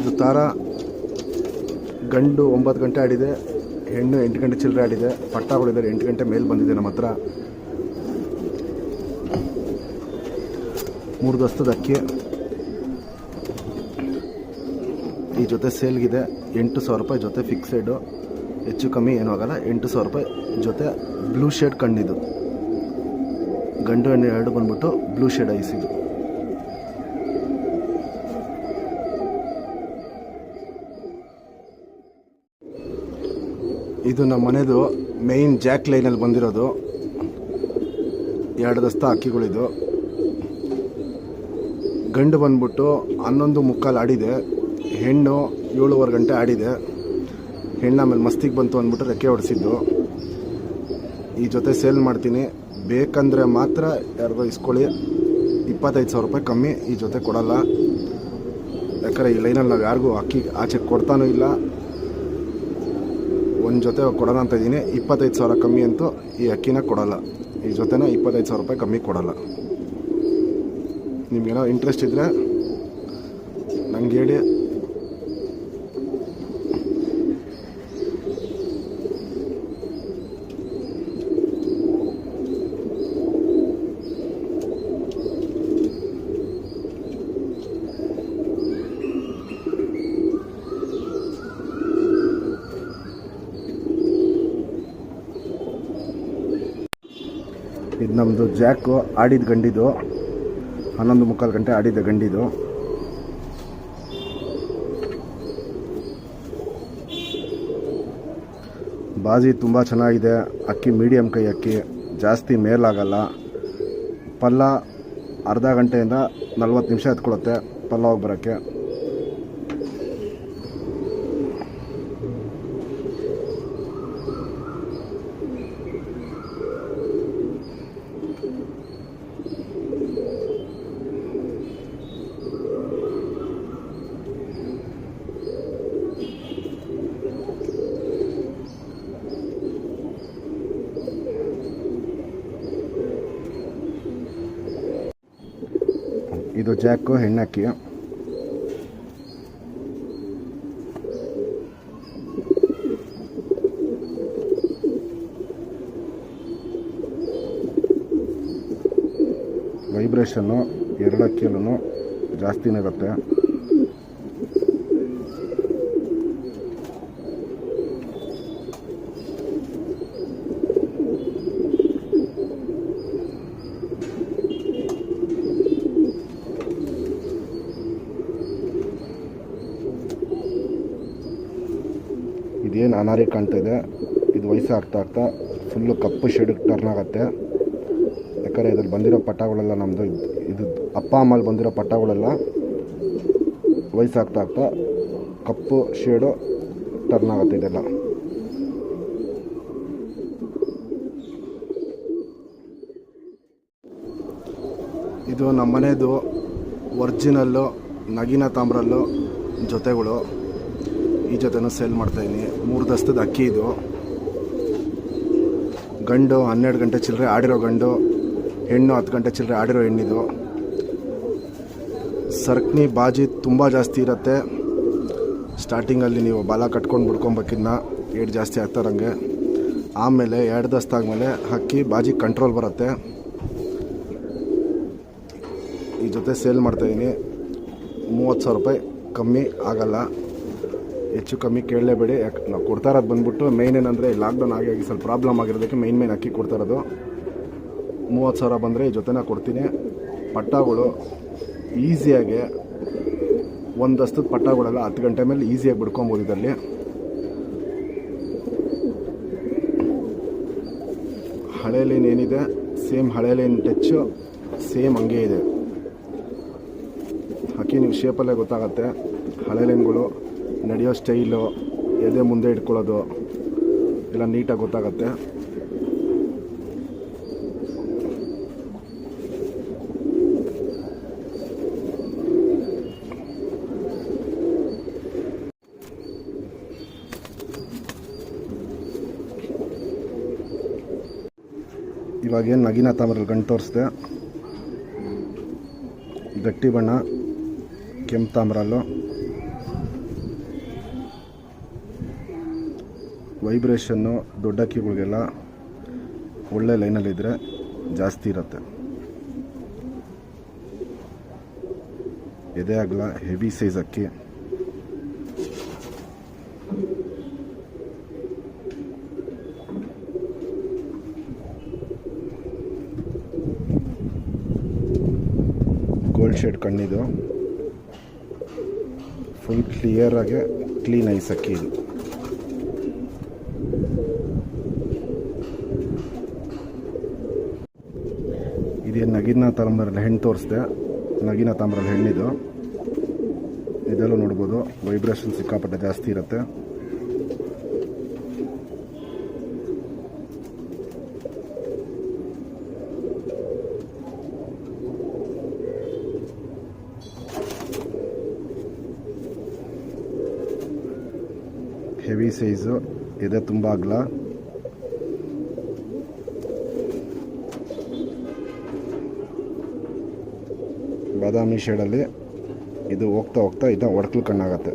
ಇದು ತಾರ ಗಂಡು 9 ಗಂಟೆ ಆಡಿದೆ, ಹೆಣ್ಣು 8 ಗಂಟೆ ಚಿಲ್ಲರೆ ಆಡಿದೆ. ಪಟ್ಟಾಗಳಿದ್ದಾರೆ, 8 ಗಂಟೆ ಮೇಲೆ ಬಂದಿದೆ ನಮ್ಮ ಹತ್ರ. 3 ದಸ್ತದ ಅಕ್ಕಿ ಈ ಜೊತೆ ಸೇಲ್ಗಿದೆ. 8,000 ರೂಪಾಯಿ ಜೊತೆ ಫಿಕ್ಸೆಡು, ಹೆಚ್ಚು ಕಮ್ಮಿ ಏನೂ ಆಗೋಲ್ಲ. 8,000 ರೂಪಾಯಿ ಜೊತೆ ಬ್ಲೂ ಶೇಡ್ ಕಣ್ಣಿದು, ಗಂಡು ಹೆಣ್ಣು ಎರಡು ಬಂದ್ಬಿಟ್ಟು ಬ್ಲೂ ಶೇಡ್ ಐಸಿದು. ಇದು ನಮ್ಮ ಮನೆದು ಮೇಯ್ನ್ ಜಾಕ್ ಲೈನಲ್ಲಿ ಬಂದಿರೋದು 2 ದಸ್ತ ಅಕ್ಕಿಗಳಿದು. ಗಂಡು ಬಂದ್ಬಿಟ್ಟು 11:45 ಆಡಿದೆ, ಹೆಣ್ಣು 7:15 ಗಂಟೆ ಆಡಿದೆ. ಹೆಣ್ಣು ಆಮೇಲೆ ಮಸ್ತಿಗೆ ಬಂತು ಅಂದ್ಬಿಟ್ಟು ರೆಕ್ಕೆ ಹೊಡೆಸಿದ್ದು. ಈ ಜೊತೆ ಸೇಲ್ ಮಾಡ್ತೀನಿ, ಬೇಕಂದರೆ ಮಾತ್ರ ಯಾರಿಗೋ ಇಸ್ಕೊಳ್ಳಿ. 25,000 ರೂಪಾಯಿ ಕಮ್ಮಿ ಈ ಜೊತೆ ಕೊಡಲ್ಲ. ಯಾಕಂದರೆ ಈ ಲೈನಲ್ಲಿ ನಾವು ಯಾರಿಗೂ ಅಕ್ಕಿ ಆಚೆ ಕೊಡ್ತಾನೂ ಇಲ್ಲ. ಒಂದು ಜೊತೆ ಕೊಡೋಣ ಅಂತ ಇದ್ದೀನಿ. 25,000 ಕಮ್ಮಿ ಅಂತೂ ಈ ಅಕ್ಕಿನ ಕೊಡಲ್ಲ. ಈ ಜೊತೆನ 25,000 ರೂಪಾಯಿ ಕಮ್ಮಿ ಕೊಡಲ್ಲ. ನಿಮಗೇನೋ ಇಂಟ್ರೆಸ್ಟ್ ಇದ್ದರೆ ನಂಗೆ ಹೇಳಿ. ಇದು ನಮ್ಮದು ಜಾಕು ಆಡಿದ ಗಂಡಿದು, 11:45 ಗಂಟೆ ಆಡಿದ ಗಂಡಿದು. ಬಾಜಿ ತುಂಬ ಚೆನ್ನಾಗಿದೆ. ಅಕ್ಕಿ ಮೀಡಿಯಮ್ ಕೈ ಅಕ್ಕಿ, ಜಾಸ್ತಿ ಮೇಲಾಗಲ್ಲ. ಪಲ್ಲ ಅರ್ಧ ಗಂಟೆಯಿಂದ 40 ನಿಮಿಷ ಎತ್ಕೊಳ್ಳುತ್ತೆ ಪಲ್ಲ ಹೋಗಿ ಬರೋಕ್ಕೆ. ಇದು ಜಾಕು ಹೆಣ್ಣಕ್ಕಿ. ವೈಬ್ರೇಷನ್ನು 2 ಅಕ್ಕಿಯಲ್ಲೂ ಜಾಸ್ತಿನೇ ಇರುತ್ತೆ. ಇದೇನು ಅನಾರಿ ಕಾಣ್ತಾ ಇದೆ, ಇದು ವಯಸ್ಸು ಆಗ್ತಾ ಫುಲ್ಲು ಕಪ್ಪು ಶೇಡಿಗೆ ಟರ್ನ್ ಆಗುತ್ತೆ. ಯಾಕಂದರೆ ಇದ್ರಲ್ಲಿ ಬಂದಿರೋ ಪಟ್ಟಗಳೆಲ್ಲ ನಮ್ಮದು ಇದು ಅಪ್ಪ ಅಮ್ಮಲ್ಲಿ ಬಂದಿರೋ ಪಟ್ಟಗಳೆಲ್ಲ ವಯಸ್ಸಾಗ್ತಾ ಕಪ್ಪು ಶೇಡು ಟರ್ನ್ ಆಗುತ್ತೆ ಇದೆಲ್ಲ. ಇದು ನಮ್ಮ ಮನೆಯದು ಒರ್ಜಿನಲ್ಲು ನಗಿನ ತಾಮ್ರಲ್ಲು ಜೊತೆಗಳು. ಈ ಜೊತೆನೂ ಸೇಲ್ ಮಾಡ್ತಾಯಿದ್ದೀನಿ. 3 ದಸ್ತದ ಅಕ್ಕಿ ಇದು. ಗಂಡು 12 ಗಂಟೆ ಚಿಲ್ಲರೆ ಆಡಿರೋ ಗಂಡು, ಹೆಣ್ಣು 10 ಗಂಟೆ ಚಿಲ್ಲರೆ ಆಡಿರೋ ಹೆಣ್ಣಿದು. ಸರ್ಕನಿ ಬಾಜಿ ತುಂಬ ಜಾಸ್ತಿ ಇರುತ್ತೆ. ಸ್ಟಾರ್ಟಿಂಗಲ್ಲಿ ನೀವು ಬಾಲ ಕಟ್ಕೊಂಡು ಬಿಡ್ಕೊಬೇಕಿನ್ನ ಏಟ್ ಜಾಸ್ತಿ ಆಗ್ತಾರಂಗೆ. ಆಮೇಲೆ 2 ದಸ್ತಾದ್ಮೇಲೆ ಅಕ್ಕಿ ಬಾಜಿ ಕಂಟ್ರೋಲ್ ಬರುತ್ತೆ. ಈ ಜೊತೆ ಸೇಲ್ ಮಾಡ್ತಾಯಿದ್ದೀನಿ. 30,000 ರೂಪಾಯಿ ಕಮ್ಮಿ ಆಗಲ್ಲ, ಹೆಚ್ಚು ಕಮ್ಮಿ ಕೇಳಲೇಬೇಡಿ. ಯಾಕೆ ನಾವು ಕೊಡ್ತಾ ಇರೋದು ಬಂದ್ಬಿಟ್ಟು ಮೇಯ್ನ್ ಏನಂದರೆ ಲಾಕ್ಡೌನ್ ಆಗಿ ಸ್ವಲ್ಪ ಪ್ರಾಬ್ಲಮ್ ಆಗಿರೋದಕ್ಕೆ ಮೇಯ್ನ್ ಅಕ್ಕಿ ಕೊಡ್ತಾ ಇರೋದು. 30,000 ಬಂದರೆ ಈ ಜೊತೆನ ಕೊಡ್ತೀನಿ. ಪಟ್ಟಗಳು ಈಸಿಯಾಗಿ ಒಂದಷ್ಟು ಪಟ್ಟಗಳೆಲ್ಲ 10 ಗಂಟೆ ಮೇಲೆ ಈಸಿಯಾಗಿ ಬಿಡ್ಕೊಬೋದು ಇದರಲ್ಲಿ. ಹಳೆ ಲೈನ್ ಏನಿದೆ ಸೇಮ್ ಹಳೆ ಲೈನ್ ಟಚ್ಚು ಸೇಮ್ ಹಂಗೆ ಇದೆ. ಅಕ್ಕಿ ನೀವು ಶೇಪಲ್ಲೇ ಗೊತ್ತಾಗತ್ತೆ. ಹಳೆ ಲೈನ್ಗಳು ನಡೆಯೋ ಸ್ಟೈಲು, ಎದೆ ಮುಂದೆ ಇಟ್ಕೊಳ್ಳೋದು ಎಲ್ಲ ನೀಟಾಗಿ ಗೊತ್ತಾಗತ್ತೆ. ಇವಾಗೇನು ನಗಿನ ತಾಮ್ರಲ್ಲಿ ಗಂಟು ತೋರಿಸ್ದೆ. ಗಟ್ಟಿ ಬಣ್ಣ ಕೆಂಪು ತಾಮ್ರಲ್ಲು ವೈಬ್ರೇಷನ್ನು ದೊಡ್ಡ ಅಕ್ಕಿಗಳಿಗೆಲ್ಲ ಒಳ್ಳೆ ಲೈನಲ್ಲಿದ್ದರೆ ಜಾಸ್ತಿ ಇರುತ್ತೆ. ಎದೆ ಅಗಲ ಹೆವಿ ಸೈಜ್ ಅಕ್ಕಿ. ಗೋಲ್ಡ್ ಶೇಡ್ ಕಣ್ಣಿದು, ಫುಲ್ ಕ್ಲಿಯರಾಗಿ ಕ್ಲೀನ್ ಐಸ್ ಅಕ್ಕಿ ಇದು. ಇದೇನು ನಗಿನ ತಾಮ್ರಲ್ಲಿ ಹೆಣ್ಣು ತೋರಿಸ್ದೆ, ನಗಿನ ತಾಮ್ರಲ್ಲಿ ಹೆಣ್ಣಿದು. ಇದೆಲ್ಲ ನೋಡ್ಬೋದು, ವೈಬ್ರೇಷನ್ ಸಿಕ್ಕಾಪಟ್ಟೆ ಜಾಸ್ತಿ ಇರುತ್ತೆ. ಹೆವಿ ಸೈಜು, ಎದೆ ತುಂಬ ಅಗಲ. ಬಾದಾಮಿ ಶೇಡಲ್ಲಿ ಇದು ಹೋಗ್ತಾ ಹೋಗ್ತಾ ಇದು ಒಡಕಲು ಕಣ್ಣಾಗತ್ತೆ.